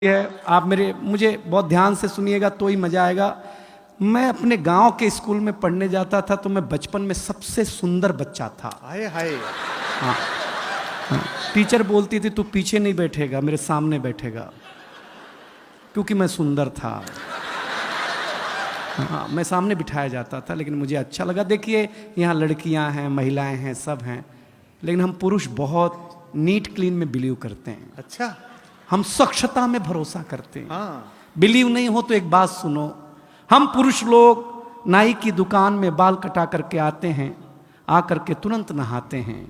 है। आप मुझे बहुत ध्यान से सुनिएगा तो ही मजा आएगा। मैं अपने गांव के स्कूल में पढ़ने जाता था तो मैं बचपन में सबसे सुंदर बच्चा था। हाय हाय। हाँ, हाँ। टीचर बोलती थी तू पीछे नहीं बैठेगा, मेरे सामने बैठेगा, क्योंकि मैं सुंदर था। हाँ, मैं सामने बिठाया जाता था, लेकिन मुझे अच्छा लगा। देखिए यहाँ लड़कियां हैं, महिलाएं हैं, सब हैं, लेकिन हम पुरुष बहुत नीट क्लीन में बिलीव करते हैं। अच्छा। हम स्वच्छता में भरोसा करते हैं। हाँ। बिलीव नहीं हो तो एक बात सुनो, हम पुरुष लोग नाई की दुकान में बाल कटा करके आते हैं, आकर के तुरंत नहाते हैं।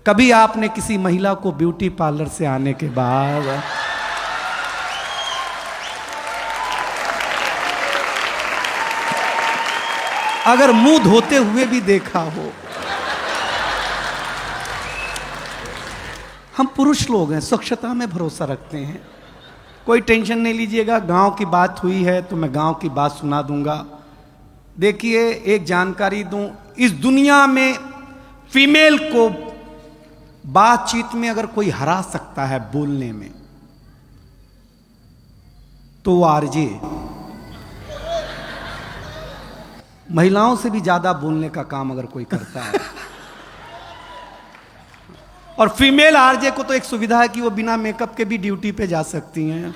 कभी आपने किसी महिला को ब्यूटी पार्लर से आने के बाद अगर मुंह धोते हुए भी देखा हो? हम पुरुष लोग हैं, स्वच्छता में भरोसा रखते हैं। कोई टेंशन नहीं लीजिएगा, गांव की बात हुई है तो मैं गांव की बात सुना दूंगा। देखिए एक जानकारी दूं, इस दुनिया में फीमेल को बातचीत में अगर कोई हरा सकता है बोलने में, तो वो आरजे। महिलाओं से भी ज्यादा बोलने का काम अगर कोई करता है। और फीमेल आरजे को तो एक सुविधा है कि वो बिना मेकअप के भी ड्यूटी पे जा सकती हैं।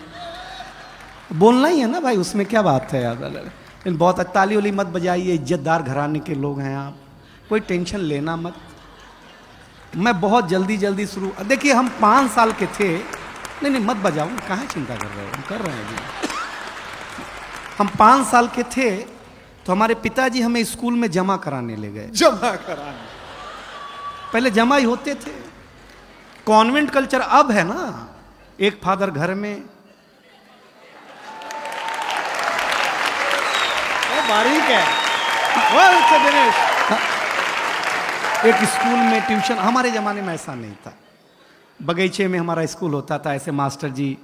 बोलना ही है ना भाई, उसमें क्या बात है यार। लेकिन बहुत ताली वाली मत बजाइए, इज्जतदार घराने के लोग हैं आप, कोई टेंशन लेना मत। मैं बहुत जल्दी शुरू, देखिए हम 5 साल के थे। नहीं मत बजाओ, कहाँ चिंता कर रहे हो, हम कर रहे हैं अभी। हम 5 साल के थे तो हमारे पिताजी हमें स्कूल में जमा कराने ले गए। जमा कराने? पहले जमा ही होते थे, कॉन्वेंट कल्चर अब है ना। एक फादर घर में, बारीक है वो दिनेश। एक स्कूल में ट्यूशन। हमारे जमाने में ऐसा नहीं था। बगीचे में हमारा स्कूल होता था, ऐसे मास्टर जी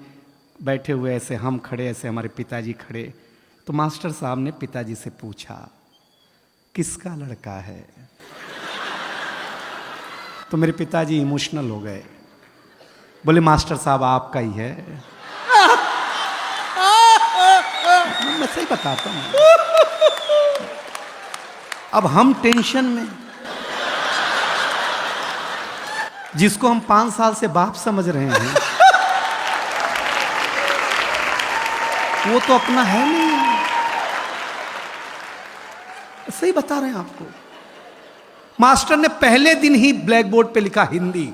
बैठे हुए, ऐसे हम खड़े, ऐसे हमारे पिताजी खड़े। तो मास्टर साहब ने पिताजी से पूछा किसका लड़का है? तो मेरे पिताजी इमोशनल हो गए, बोले मास्टर साहब आपका ही है। मैं सही बताता हूं। अब हम टेंशन में, जिसको हम 5 साल से बाप समझ रहे हैं, वो तो अपना है नहीं। सही बता रहे हैं आपको। मास्टर ने पहले दिन ही ब्लैक बोर्ड पे लिखा हिंदी।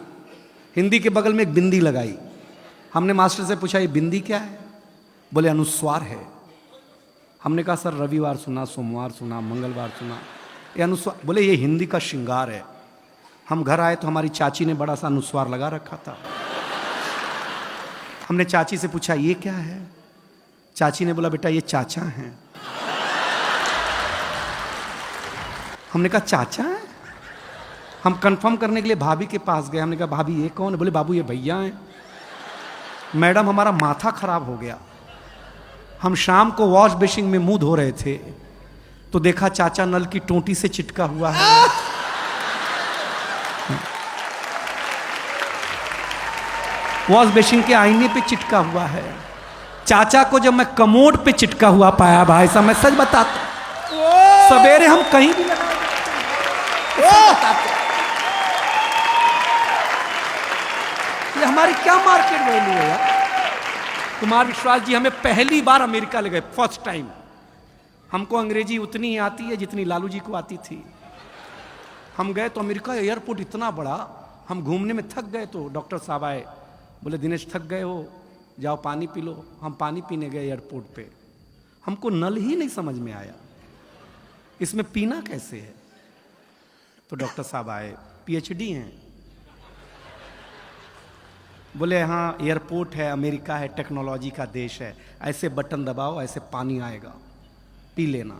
हिंदी के बगल में एक बिंदी लगाई। हमने मास्टर से पूछा ये बिंदी क्या है? बोले अनुस्वार है। हमने कहा सर रविवार सुना, सोमवार सुना, मंगलवार सुना, ये अनुस्वार। बोले ये हिंदी का श्रृंगार है। हम घर आए तो हमारी चाची ने बड़ा सा अनुस्वार लगा रखा था। हमने चाची से पूछा ये क्या है? चाची ने बोला बेटा ये चाचा हैं। हमने कहा चाचा है? हम कंफर्म करने के लिए भाभी के पास गए। हमने कहा भाभी ये कौन है? बोले बाबू ये भैया हैं। मैडम हमारा माथा खराब हो गया। हम शाम को वॉश बेसिन में मुंह धो रहे थे तो देखा चाचा नल की टोंटी से चिटका हुआ है। वॉश बेसिन के आईने पे चिटका हुआ है। चाचा को जब मैं कमोड पे चिटका हुआ पाया, भाई साहब मैं सच बताता, सवेरे हम कहीं भी लगा ये हमारी क्या मार्केट वैल्यू है यार। कुमार विश्वास जी हमें पहली बार अमेरिका ले गए, फर्स्ट टाइम। हमको अंग्रेजी उतनी ही आती है जितनी लालू जी को आती थी। हम गए तो अमेरिका एयरपोर्ट इतना बड़ा, हम घूमने में थक गए तो डॉक्टर साहब आए, बोले दिनेश थक गए हो, जाओ पानी पी लो। हम पानी पीने गए एयरपोर्ट पे, हमको नल ही नहीं समझ में आया, इसमें पीना कैसे है। तो डॉक्टर साहब आए, पीएचडी हैं, बोले हाँ एयरपोर्ट है, अमेरिका है, टेक्नोलॉजी का देश है, ऐसे बटन दबाओ ऐसे पानी आएगा, पी लेना।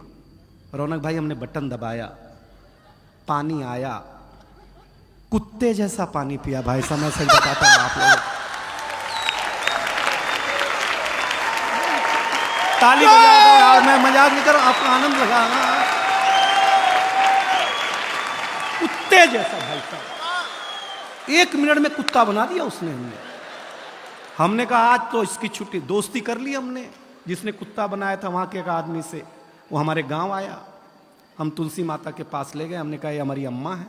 रौनक भाई हमने बटन दबाया, पानी आया, कुत्ते जैसा पानी पिया भाई साहब। मैं सही बताता हूँ आप लोग, ताली बजा दो यार, मैं मजाक नहीं कर रहा, आपको आनंद लगा। कुत्ते जैसा भाई साहब, 1 मिनट में कुत्ता बना दिया उसने हमने। हमने कहा आज तो इसकी छुट्टी, दोस्ती कर ली हमने। जिसने कुत्ता बनाया था वहां के एक आदमी से, वो हमारे गांव आया, हम तुलसी माता के पास ले गए। हमने कहा ये हमारी अम्मा है।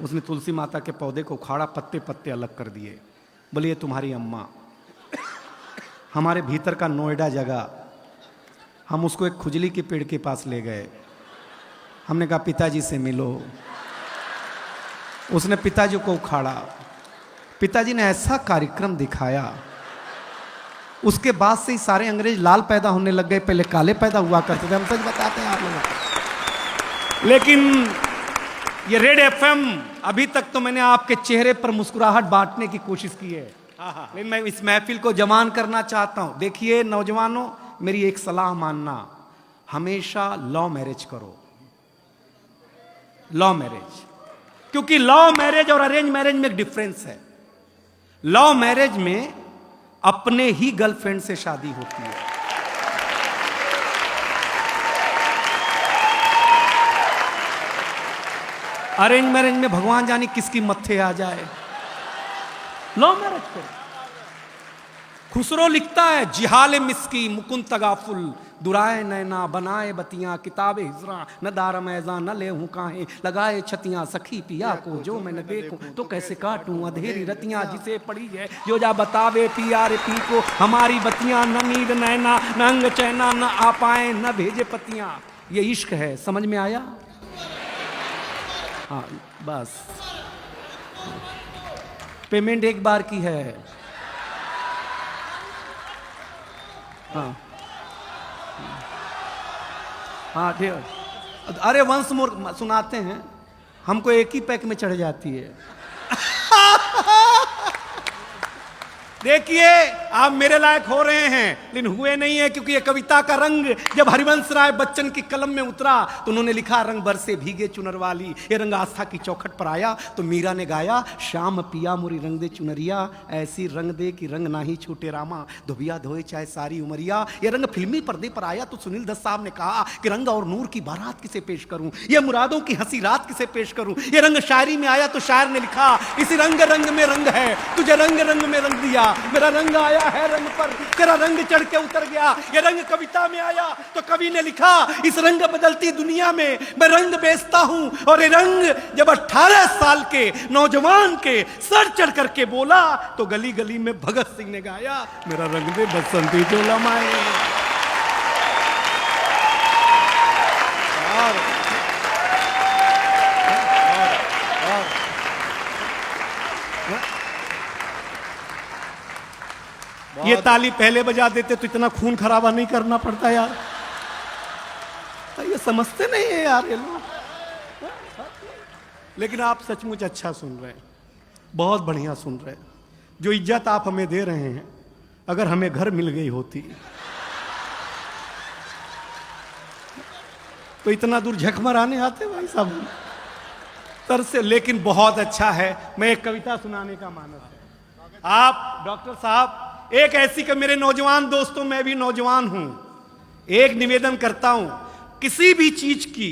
उसने तुलसी माता के पौधे को उखाड़ा, पत्ते पत्ते अलग कर दिए, बोले ये तुम्हारी अम्मा। हमारे भीतर का नोएडा जगह, हम उसको एक खुजली के पेड़ के पास ले गए। हमने कहा पिताजी से मिलो। उसने पिताजी को उखाड़ा, पिताजी ने ऐसा कार्यक्रम दिखाया, उसके बाद से ही सारे अंग्रेज लाल पैदा होने लग गए, पहले काले पैदा हुआ करते थे। हम सच बताते हैं आप लोगों को। लेकिन ये रेड एफएम, अभी तक तो मैंने आपके चेहरे पर मुस्कुराहट बांटने की कोशिश की है, लेकिन मैं इस महफिल को जवान करना चाहता हूं। देखिए नौजवानों, मेरी एक सलाह मानना, हमेशा लव मैरिज करो, लव मैरिज। क्योंकि लव मैरिज और अरेंज मैरिज में एक डिफरेंस है। लव मैरिज में अपने ही गर्लफ्रेंड से शादी होती है, अरेंज मैरिज में भगवान जाने किसकी मत्थे आ जाए। लव मैरिज करो। खुसरो लिखता है, जिहाले मिस्की मुकुंद तगाफुल, दुराए नैना बनाए बतियां, किताबे हिजरा न दार मैजा न ले हूं काहे, लगाए छतियां सखी पिया को, जो मैं न देखूं तो कैसे काटूं अधेरी रतियां, जिसे पड़ी है जो जा बतावे पिया रे पी को, हमारी बतियां न नींद नैना न अंग चैना, न आ पाए न भेजे पतियां। ये इश्क है, समझ में आया? हाँ बस, पेमेंट एक बार की है। हाँ हाँ ठीक। अरे वंस मोर सुनाते हैं, हमको एक ही पैक में चढ़ जाती है। देखिए आप मेरे लायक हो रहे हैं, लेकिन हुए नहीं है, क्योंकि ये कविता का रंग जब हरिवंश राय बच्चन की कलम में उतरा तो उन्होंने लिखा, रंग बरसे भीगे चुनर वाली। ये रंग आस्था की चौखट पर आया तो मीरा ने गाया, श्याम पिया मुरी रंग दे चुनरिया, ऐसी रंग दे कि रंग ना ही छूटे रामा, धोबिया धोए चाहे सारी उमरिया। ये रंग फिल्मी पर्दे पर आया तो सुनील दत्त साहब ने कहा कि रंग और नूर की बारात किसे पेश करूं, ये मुरादों की हंसी रात किसे पेश करूं। ये रंग शायरी में आया तो शायर ने लिखा, इसी रंग रंग में रंग है, तुझे रंग रंग में रंग दिया, मेरा रंग आया है रंग पर, तेरा रंग चढ़ के उतर गया। ये रंग कविता में आया तो कवि ने लिखा, इस रंग बदलती दुनिया में मैं रंग बेचता हूं। और ये रंग जब 18 साल के नौजवान के सर चढ़ करके बोला तो गली गली में भगत सिंह ने गाया, मेरा रंग दे बसंती चोला माए। ये ताली पहले बजा देते तो इतना खून खराबा नहीं करना पड़ता यार। ये समझते नहीं है यार ये लोग। लेकिन आप सचमुच अच्छा सुन रहे हैं, बहुत बढ़िया सुन रहे हैं। जो इज्जत आप हमें दे रहे हैं, अगर हमें घर मिल गई होती तो इतना दूर झक मराने आते भाई साहब तर से। लेकिन बहुत अच्छा है, मैं एक कविता सुनाने का मानस है। आप डॉक्टर साहब, एक ऐसी कि मेरे नौजवान दोस्तों, मैं भी नौजवान हूं, एक निवेदन करता हूं, किसी भी चीज की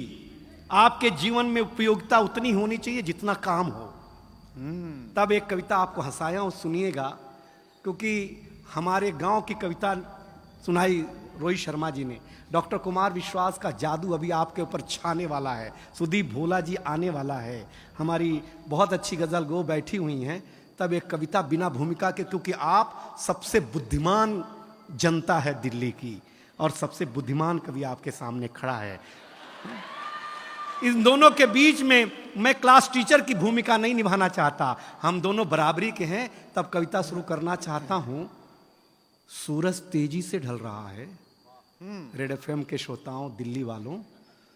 आपके जीवन में उपयोगिता उतनी होनी चाहिए जितना काम हो। तब एक कविता आपको हंसाया हूं, सुनिएगा, क्योंकि हमारे गांव की कविता सुनाई रोहित शर्मा जी ने। डॉक्टर कुमार विश्वास का जादू अभी आपके ऊपर छाने वाला है। सुदीप भोला जी आने वाला है, हमारी बहुत अच्छी गजल गो बैठी हुई हैं। तब एक कविता बिना भूमिका के, क्योंकि आप सबसे बुद्धिमान जनता है दिल्ली की और सबसे बुद्धिमान कवि आपके सामने खड़ा है। इन दोनों के बीच में मैं क्लास टीचर की भूमिका नहीं निभाना चाहता, हम दोनों बराबरी के हैं। तब कविता शुरू करना चाहता हूं। सूरज तेजी से ढल रहा है, रेड एफएम के श्रोताओं, दिल्ली वालों,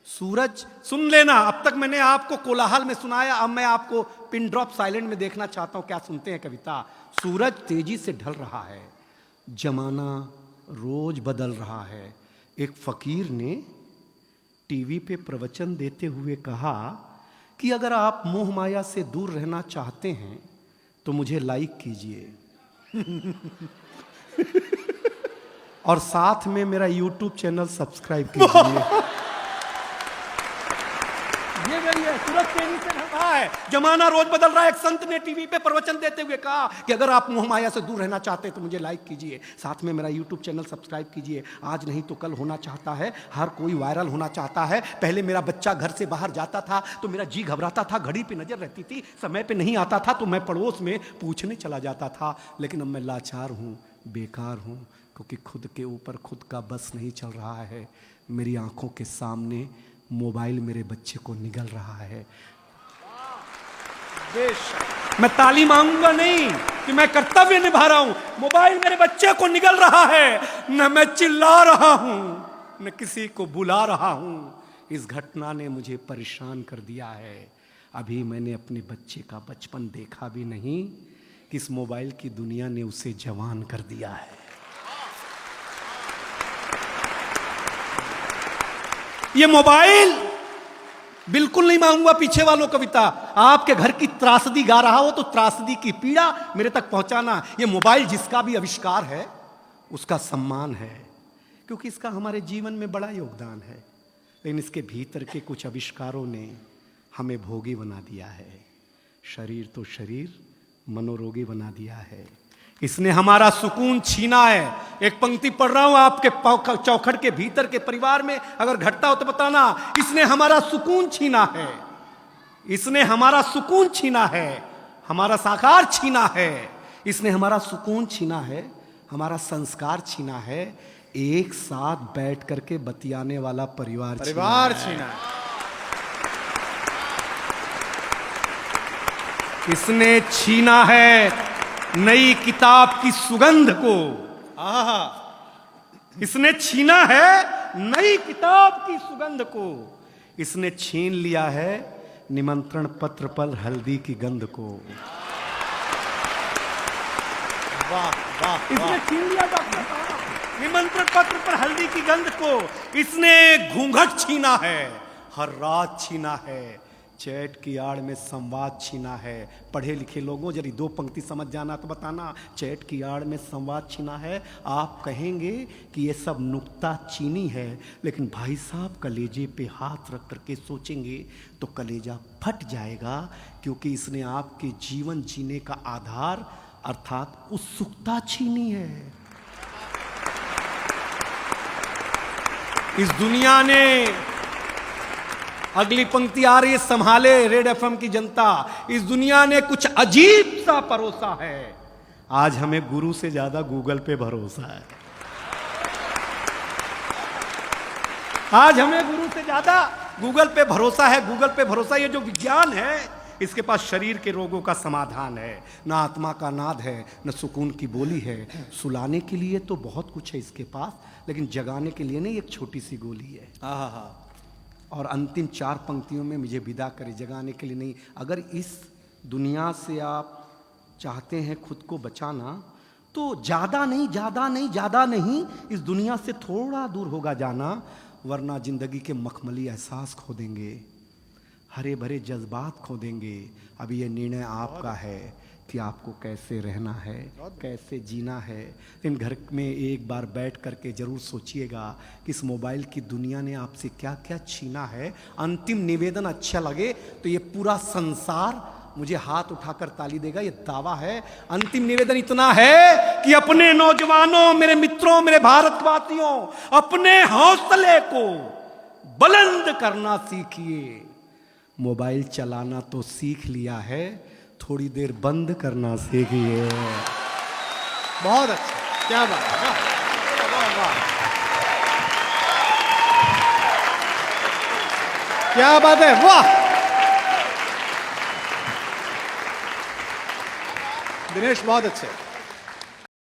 सूरज सुन लेना। अब तक मैंने आपको कोलाहल में सुनाया, अब मैं आपको पिन ड्रॉप साइलेंट में देखना चाहता हूं, क्या सुनते हैं कविता। सूरज तेजी से ढल रहा है, जमाना रोज बदल रहा है। एक फकीर ने टीवी पे प्रवचन देते हुए कहा कि अगर आप मोह माया से दूर रहना चाहते हैं तो मुझे लाइक कीजिए और साथ में मेरा यूट्यूब चैनल सब्सक्राइब कीजिए। ये गई है, सूरज तेजी से ढल रहा है, जमाना रोज बदल रहा है। एक संत ने टीवी पे प्रवचन देते हुए कहा कि अगर आप मोह माया से दूर रहना चाहते हैं तो मुझे लाइक कीजिए, साथ में मेरा यूट्यूब चैनल सब्सक्राइब कीजिए। आज नहीं तो कल होना चाहता है, हर कोई वायरल होना चाहता है। पहले मेरा बच्चा घर से बाहर जाता था तो मेरा जी घबराता था, घड़ी पे नजर रहती थी, समय पे नहीं आता था तो मैं पड़ोस में पूछने चला जाता था। लेकिन अब मैं लाचार हूँ, बेकार हूँ, क्योंकि खुद के ऊपर खुद का बस नहीं चल रहा है। मेरी आंखों के सामने मोबाइल मेरे बच्चे को निगल रहा है। मैं ताली मांगूंगा नहीं कि मैं कर्तव्य निभा रहा हूं, मोबाइल मेरे बच्चे को निगल रहा है। न मैं चिल्ला रहा हूं, न किसी को बुला रहा हूं। इस घटना ने मुझे परेशान कर दिया है। अभी मैंने अपने बच्चे का बचपन देखा भी नहीं कि इस मोबाइल की दुनिया ने उसे जवान कर दिया है। ये मोबाइल, बिल्कुल नहीं मांगूंगा पीछे वालों कविता, आपके घर की त्रासदी गा रहा हो तो त्रासदी की पीड़ा मेरे तक पहुंचाना। ये मोबाइल जिसका भी आविष्कार है उसका सम्मान है, क्योंकि इसका हमारे जीवन में बड़ा योगदान है। लेकिन इसके भीतर के कुछ आविष्कारों ने हमें भोगी बना दिया है। शरीर तो शरीर, मनोरोगी बना दिया है। इसने हमारा सुकून छीना है। एक पंक्ति पढ़ रहा हूं आपके चौखट के भीतर के परिवार में अगर घटता हो तो बताना। इसने हमारा सुकून छीना है, इसने हमारा सुकून छीना है, हमारा साकार छीना है। इसने हमारा सुकून छीना है, हमारा संस्कार छीना है। एक साथ बैठ करके बतियाने वाला परिवार छीना है। इसने छीना है नई किताब की सुगंध को। इसने छीना है नई किताब की सुगंध को। इसने छीन लिया है निमंत्रण पत्र पर हल्दी की गंध को। वाह वाह, इसने छीन लिया डॉक्टर साहब निमंत्रण पत्र पर हल्दी की गंध को। इसने घूंघट छीना है, हर रात छीना है, चैट की आड़ में संवाद छीना है। पढ़े लिखे लोगों जरी दो पंक्ति समझ जाना तो बताना। चैट की आड़ में संवाद छीना है। आप कहेंगे कि ये सब नुक्ता चीनी है, लेकिन भाई साहब कलेजे पे हाथ रख करके सोचेंगे तो कलेजा फट जाएगा, क्योंकि इसने आपके जीवन जीने का आधार अर्थात उत्सुकता छीनी है। इस दुनिया ने, अगली पंक्ति आ रही है, संभाले रेड एफएम की जनता, इस दुनिया ने कुछ अजीब सा परोसा है। आज हमें गुरु से ज्यादा गूगल पे भरोसा है। आज हमें गुरु से ज्यादा गूगल पे भरोसा है। गूगल पे भरोसा, ये जो विज्ञान है इसके पास शरीर के रोगों का समाधान है। ना आत्मा का नाद है, न सुकून की बोली है। सुलाने के लिए तो बहुत कुछ है इसके पास, लेकिन जगाने के लिए नहीं, एक छोटी सी गोली है। और अंतिम 4 पंक्तियों में मुझे विदा करे, जगाने के लिए नहीं। अगर इस दुनिया से आप चाहते हैं खुद को बचाना तो ज़्यादा नहीं, इस दुनिया से थोड़ा दूर होगा जाना, वरना जिंदगी के मखमली एहसास खो देंगे, हरे भरे जज्बात खो देंगे। अब ये निर्णय आपका है कि आपको कैसे रहना है, कैसे जीना है। इन घर में एक बार बैठ करके जरूर सोचिएगा कि इस मोबाइल की दुनिया ने आपसे क्या क्या छीना है। अंतिम निवेदन अच्छा लगे तो ये पूरा संसार मुझे हाथ उठाकर ताली देगा, ये दावा है। अंतिम निवेदन इतना है कि अपने नौजवानों, मेरे मित्रों, मेरे भारतवासियों, अपने हौसले को बुलंद करना सीखिए। मोबाइल चलाना तो सीख लिया है, थोड़ी देर बंद करना सीखिए। बहुत अच्छा, क्या बात है, वाह वाह, क्या बात है, वाह। दिनेश बहुत अच्छे।